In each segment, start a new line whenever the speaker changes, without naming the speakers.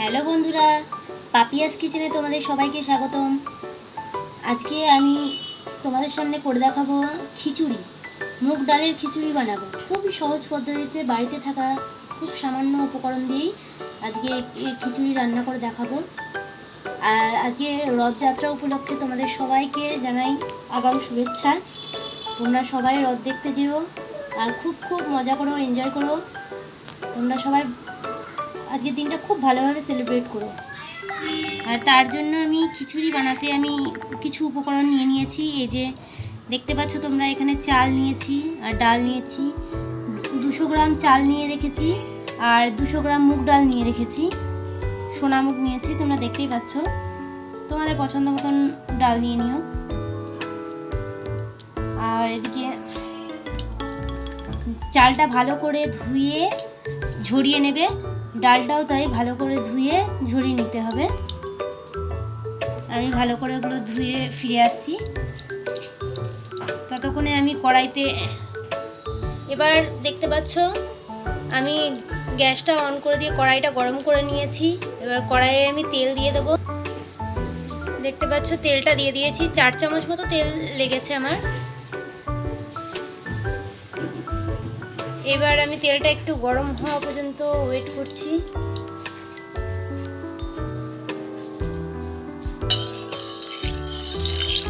Hello বন্ধুরা, পাপিয়াস কিচেনে তোমাদের সবাইকে স্বাগতম। আজকে আমি তোমাদের সামনে করে দেখাবো খিচুড়ি। মুগ ডালের খিচুড়ি বানাবো খুবই সহজ পদ্ধতিতে, বাড়িতে থাকা খুব সামান্য উপকরণ দিয়েই আজকে এই খিচুড়ি রান্না করে দেখাবো। আর আজকে রথযাত্রা উপলক্ষে তোমাদের সবাইকে জানাই আগাম শুভেচ্ছা। তোমরা সবাই রথ দেখতে যেও আর খুব খুব মজা করো, এনজয় করো। তোমরা সবাই আজকের দিনটা খুব ভালোভাবে সেলিব্রেট করো। আর তার জন্য আমি খিচুড়ি বানাতে আমি কিছু উপকরণ নিয়ে নিয়েছি। এই যে দেখতে পাচ্ছ তোমরা, এখানে চাল নিয়েছি আর ডাল নিয়েছি। 200 গ্রাম চাল নিয়ে রেখেছি আর 200 গ্রাম মুগ ডাল নিয়ে রেখেছি। সোনা মুগ নিয়েছি, তোমরা দেখতেই পাচ্ছ। তোমাদের পছন্দ মতন ডাল নিয়ে নিও। আর এদিকে চালটা ভালো করে ধুয়ে ঝরিয়ে নেবে, ডালটাও তাই ভালো করে ধুয়ে ঝরিয়ে নিতে হবে। আমি ভালো করে ওগুলো ধুয়ে ফিরে আসছি। ততক্ষণে আমি কড়াইতে, এবার দেখতে পাচ্ছ আমি গ্যাসটা অন করে দিয়ে কড়াইটা গরম করে নিয়েছি। এবার কড়াইয়ে আমি তেল দিয়ে দেবো। দেখতে পাচ্ছ তেলটা দিয়ে দিয়েছি, 4 চামচ মতো তেল লেগেছে আমার। এবার আমি তেলটা একটু গরম হওয়া পর্যন্ত ওয়েট করছি।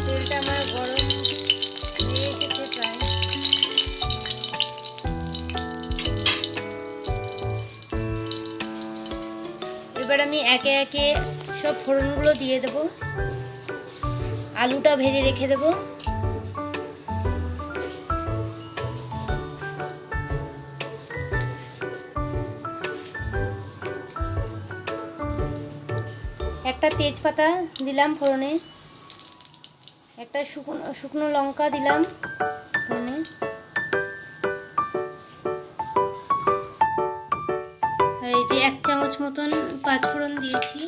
তেলটা আমার গরম হয়ে এসেছে প্রায়। এবার আমি একে একে সব ফোড়নগুলো দিয়ে দেব। আলুটা ভেজে রেখে দেবো। একটা তেজপাতা দিলাম ফোড়নে, একটা শুকনো লঙ্কা দিলাম ফোড়নে, আর এই যে 1 চামচ মতন 5 ফোড়ন দিয়েছি।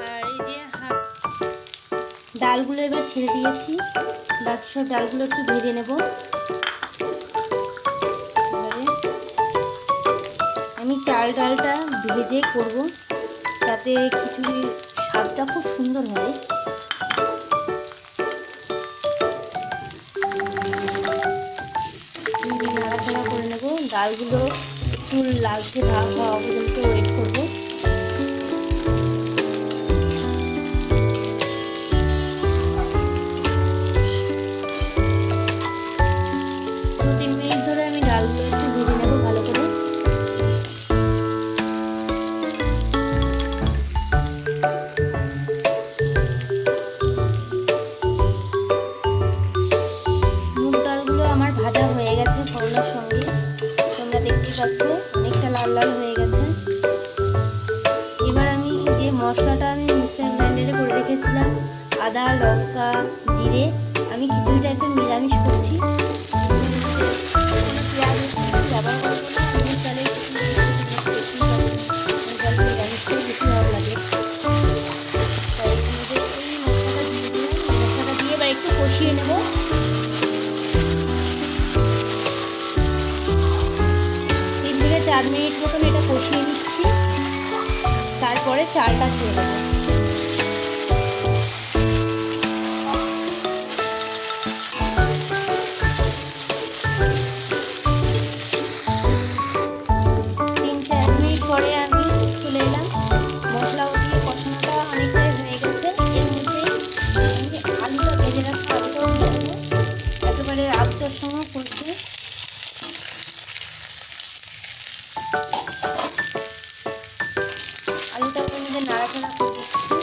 আর এই যে ডালগুলো এবার ছেড়ে দিয়েছি। বাকি সব ডালগুলো একটু ভেজে নেব। আমি চাল ডালটা ভেজে করব, তাতে খিচুড়ির স্বাদটা খুব সুন্দর হয়। নাড়াচাড়া করে নেব। ডালগুলো একটু লালচে ভাব হওয়া পর্যন্ত ওয়েট করব। 2-3 মিনিট ধরে আমি ডালগুলো একটু ভেজে নেব ভালো করে। ভাজা হয়ে গেছে ফোড়নের সঙ্গে, তোমরা দেখতেই পাচ্ছ অনেকটা লাল লাল হয়ে গেছে। এবার আমি যে মশলাটা আমি মিক্সার গ্রাইন্ডারে করে রেখেছিলাম, আদা, লঙ্কা, জিরে, আমি খিচুড়িটা একদম নিরামিষ করছি। পেঁয়াজ ব্যবহার করবো না, আমি তাহলে নিরামিষ করে বেশি ভালো লাগে। তাই এই মশলাটা দিয়ে দিলাম। মশলাটা দিয়ে এবার একটু কষিয়ে নেব। 4 মিনিট মতন এটা কষিয়ে নিচ্ছি। তারপরে চালটা দিয়ে দেবো। তিন 4 মিনিট পরে আমি চলে এলাম। মশলা দিয়ে কষানোটা অনেকটাই হয়ে গেছে। এর মধ্যে আমি আলুটা ভেজে রাখা আলুটাও দিয়ে দেবো। একেবারে আলুটার সঙ্গে করতে আলুটা মধ্যে নাড়াচাড়া করে দিচ্ছি।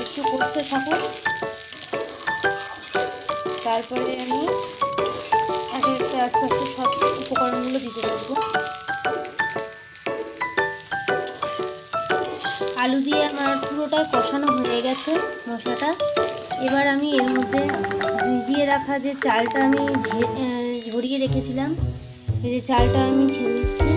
একটু কষতে থাকুন। তারপরে আমি আস্তে আস্তে সব উপকরণগুলো দিতে থাকবো। আলু দিয়ে আমার পুরোটাই কষানো হয়ে গেছে মশলাটা। এবার আমি এর মধ্যে ভিজিয়ে রাখা যে চালটা আমি ঝরিয়ে রেখেছিলাম, এই যে চালটা আমি ছেড়ে দিচ্ছি।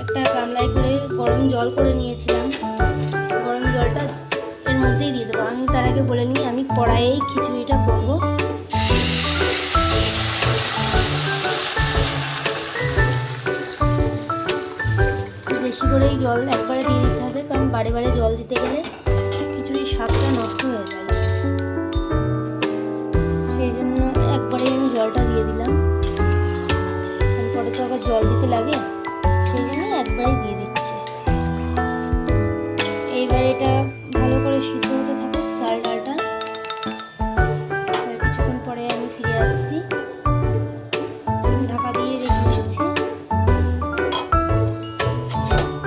একটা গামলায় করে গরম জল করে নিয়েছিলাম, গরম জলটা এর মধ্যেই দিয়ে দেবো। আমি তার আগে বলে নিই, আমি কড়াইয়েই খিচুড়িটা করবো। বেশি করেই জল একবারে দিয়ে দিতে হবে, কারণ বারে বারে জল দিতে গেলে খিচুড়ির স্বাদটা নষ্ট হয়ে যায়। সেই জন্য একবারে আমি জলটা দিয়ে দিলাম, পরে তো আবার জল দিতে লাগে, সেই জন্য একবারেই দিয়ে দিচ্ছি। এইবার এটা ভালো করে সিদ্ধ হতে থাকুক চাল ডালটা। কিছুক্ষণ পরে আমি ফিরে আসছি, ঢাকা দিয়ে রেখে দিচ্ছি।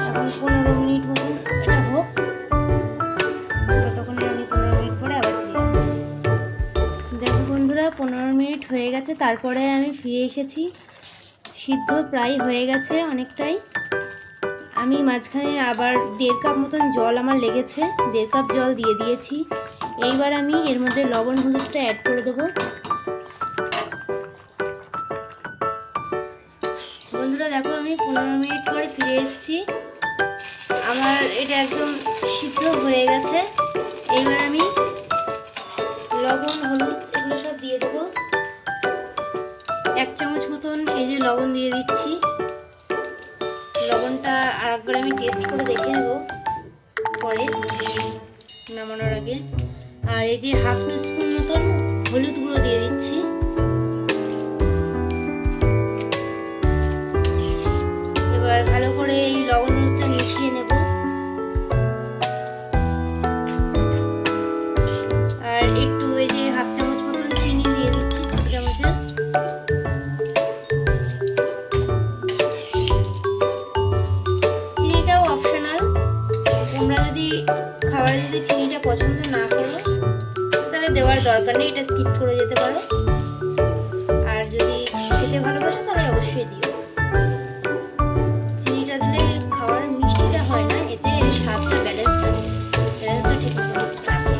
এখন 15 মিনিট মতন এটা হোক, ততক্ষণ আমি 15 মিনিট পরে আবার ফিরে আসছি। দেখো বন্ধুরা, 15 মিনিট হয়ে গেছে, তারপরে আমি ফিরে এসেছি। সিদ্ধ প্রায় হয়ে গেছে অনেকটাই। আমি মাঝখানে আবার 1.5 কাপ মতন জল আমার লেগেছে, 1.5 কাপ জল দিয়ে দিয়েছি। এইবার আমি এর মধ্যে লবণ হলুদটা অ্যাড করে দেবো। বন্ধুরা দেখো, আমি 15 মিনিট পরে ফিরে এসেছি, আমার এটা একদম সিদ্ধ হয়ে গেছে। এইবার আমি লবণ হলুদ এগুলো সব দিয়ে দেবো। 1 চামচ মতন এই যে লবণ দিয়ে দিচ্ছি। লবণটা আর একবার আমি টেস্ট করে দেখে নেব পরে নামানোর আগে। আর এই যে 1/2 টিস্পুন মতন হলুদ গুঁড়ো দিয়ে দিচ্ছি। এবার ভালো করে এই লবণ হলুদটা মিশিয়ে নেব। আর একটু এই যে 1/2 চামচ মতন চিনি দিয়ে দিচ্ছি, ছোট চামচের। চিনিটাও অপশনাল, তোমরা যদি খাবারে যদি চিনিটা পছন্দ না করো তাহলে দেওয়ার দরকার নেই, এটা স্কিপ করে যেতে পারো। আর যদি খেতে ভালোবাসো তাহলে অবশ্যই দিও। চিনিটা দিলে খাওয়ার মিষ্টিটা হয় না, এতে স্বাদটা ব্যালেন্সটা ঠিক মতো থাকে।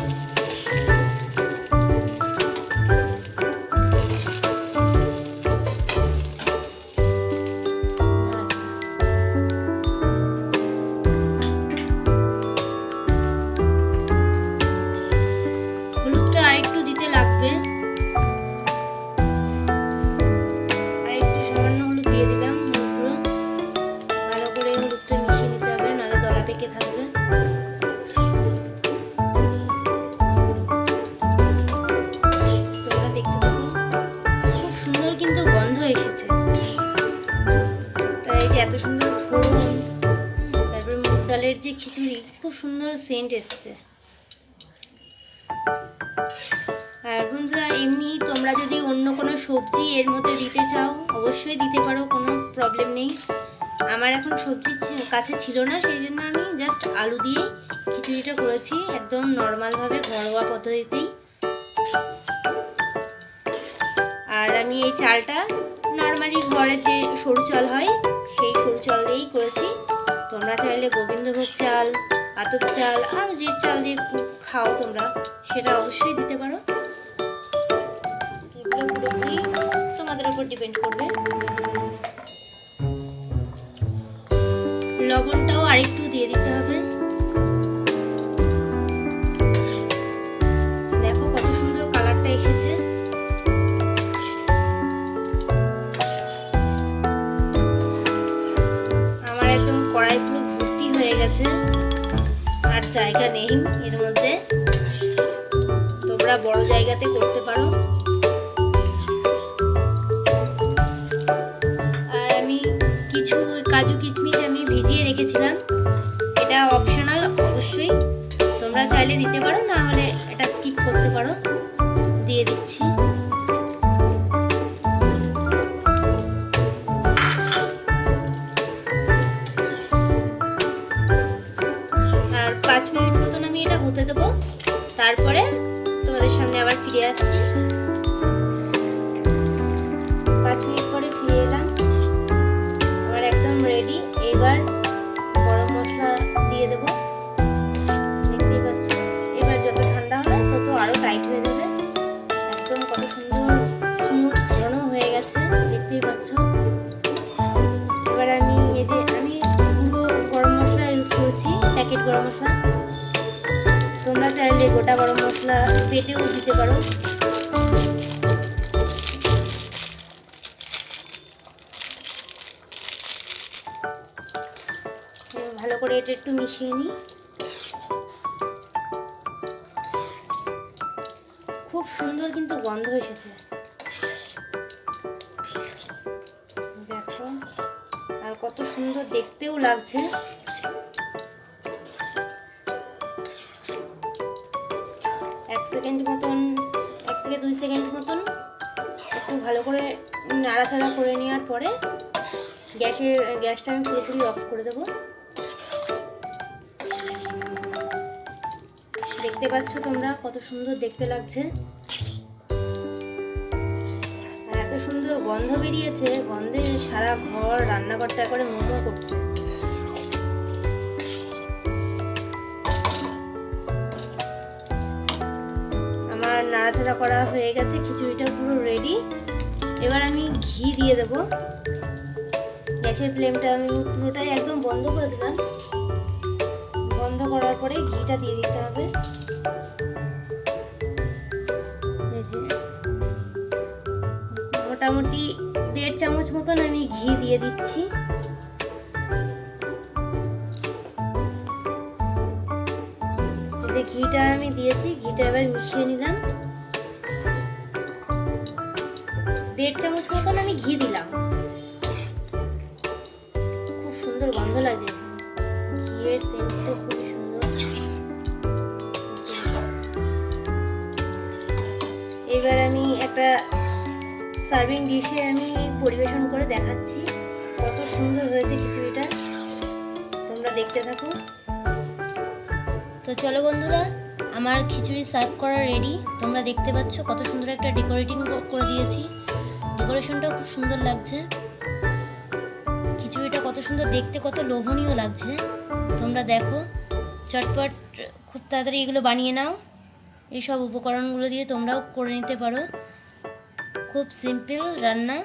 হলুদটা আরেকটু দিতে লাগবে, আরেকটু সামান্য হলুদ দিয়ে দিলাম। হলুদগুলো ভালো করে হলুদটা মিশিয়ে নিতে হবে, নাহলে দলা পেকে থাকবে। তোমরা দেখতে পাবো খুব সুন্দর কিন্তু গন্ধ এসেছে। তাই যে এত সুন্দর ফোড়ন, তারপরে মুগ ডালের যে খিচুড়ি, খুব সুন্দর সেন্ট এসছে। আর বন্ধুরা, এমনি তোমরা যদি অন্য কোনো সবজি এর মধ্যে দিতে চাও অবশ্যই দিতে পারো, কোনো প্রবলেম নেই। আমার এখন সবজি কাছে ছিল না, সেই জন্য আমি জাস্ট আলু দিয়ে খিচুড়িটা করেছি, একদম নর্মালভাবে ঘরোয়া পদ্ধতিতেই। আর আমি এই চালটা নর্মালি ঘরের যে সরু চাল হয় সেই সরু চাল দিয়েই করেছি। তোমরা চাইলে গোবিন্দভোগ চাল, আতপ চাল, আর যে চাল দিয়ে খাও তোমরা সেটা অবশ্যই দিতে পারো। এগুলো পুরোপুরি তোমাদের উপর ডিপেন্ড করবে। লবণটাও আরেকটু দিয়ে দিতে হবে। দেখো কত সুন্দর কালারটা এসেছে। আমার একদম কড়াই পুরো ভর্তি হয়ে গেছে, আর জায়গা নেই এর মধ্যে। তোমরা বড় জায়গাতে করতে পারো। আর আমি কিছু কাজু কিশমিশ আমি ভিজিয়ে রেখেছিলাম, এটা অপশনাল, অবশ্যই তোমরা চাইলে দিতে পারো, না হলে এটা স্কিপ করতে পারো। দিয়ে দিচ্ছি। আর 5 মিনিট মতন আমি এটা হতে দেবো, তারপরে তোমাদের সামনে আবার ফিরে আসছি। 5 মিনিট পরে ফিরে এলাম, আমার একদম রেডি। এবার গরম মশলা দিয়ে দেবো, দেখতেই পাচ্ছ। এবার যত ঠান্ডা হবে তত আরো টাইট হয়ে যাবে। একদম কত সুন্দর স্মুথ ঘন হয়ে গেছে, দেখতেই পাচ্ছ। এবার আমি এই যে আমি প্যাকেট গরম মশলা। তোমরা চাইলে গোটা গরম মশলা বেটেও দিতে পারো। ভালো করে এটা একটু মিশিয়ে নিই। খুব সুন্দর কিন্তু গন্ধ এসেছে, দেখো, আর কত সুন্দর দেখতেও লাগছে। এক সেকেন্ড মতন, 1 থেকে 2 সেকেন্ড মতন একটু ভালো করে নাড়াচাড়া করে নেওয়ার পরে গ্যাসটা আমি পুরোপুরি অফ করে দেবো। দেখতে পাচ্ছ তোমরা কত সুন্দর দেখতে লাগছে, আর এত সুন্দর গন্ধ বেরিয়েছে। গন্ধে সারা ঘর, রান্নাঘরটা করে মোমো করছে। আমার নাড়াচাড়া করা হয়ে গেছে, খিচুড়িটা পুরো রেডি। এবার আমি ঘি দিয়ে দেব। গ্যাসের ফ্লেমটা আমি পুরোটাই একদম বন্ধ করে দিলাম। বন্ধ করার পরে ঘিটা দিয়ে দিতে হবে। মোটামুটি 1.5 চামচ মতন আমি ঘি দিয়ে দিচ্ছি। ঘিটা আমি দিয়েছি, ঘিটা এবার মিশিয়ে নিলাম। 1.5 চামচ মতন আমি ঘি দিলাম। খুব সুন্দর গন্ধ লাগে, ঘিয়ের সেন্টটা খুবই সুন্দর। এবার আমি একটা সার্ভিং ডিশে আমি পরিবেশন করে দেখাচ্ছি কত সুন্দর হয়েছে খিচুড়িটা। তোমরা দেখতে থাকো। তো চলো বন্ধুরা, আমার খিচুড়ি সার্ভ করা রেডি। তোমরা দেখতে পাচ্ছ কত সুন্দর একটা ডেকোরেটিং করে দিয়েছি। ডেকোরেশনটাও খুব সুন্দর লাগছে। খিচুড়িটা কত সুন্দর দেখতে, কত লোভনীয় লাগছে। তোমরা দেখো, চটপট খুব তাড়াতাড়ি এগুলো বানিয়ে নাও। এইসব উপকরণগুলো দিয়ে তোমরাও করে নিতে পারো। খুব সিম্পল রান্না,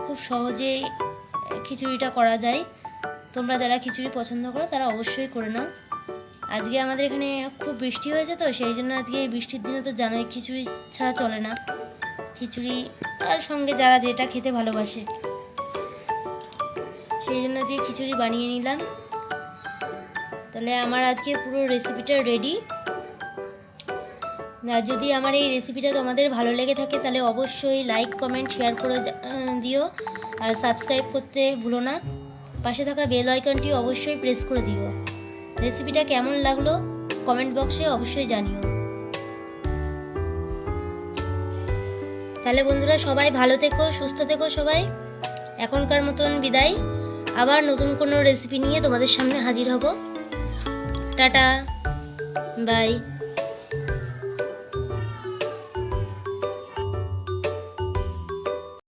খুব সহজেই খিচুড়িটা করা যায়। তোমরা যারা খিচুড়ি পছন্দ করো তারা অবশ্যই করে নাও। আজকে আমাদের এখানে খুব বৃষ্টি হয়েছে, তো সেই জন্য আজকে এই বৃষ্টির দিনে তো জানোই খিচুড়ি ছাড়া চলে না। খিচুড়ি আর সঙ্গে যারা যেটা খেতে ভালোবাসে, সেই জন্য আজকে খিচুড়ি বানিয়ে নিলাম। তাহলে আমার আজকে পুরো রেসিপিটা রেডি। আর যদি আমার এই রেসিপিটা তোমাদের ভালো লেগে থাকে তাহলে অবশ্যই লাইক, কমেন্ট, শেয়ার করে দিও। আর সাবস্ক্রাইব করতে ভুলো না। পাশে থাকা বেল আইকনটি অবশ্যই প্রেস করে দিও। রেসিপিটা কেমন লাগলো কমেন্ট বক্সে অবশ্যই জানিও। তাহলে বন্ধুরা সবাই ভালো থেকো, সুস্থ থেকো সবাই। এখনকার মতন বিদায়। আবার নতুন কোনো রেসিপি নিয়ে তোমাদের সামনে হাজির হব। Tata, by.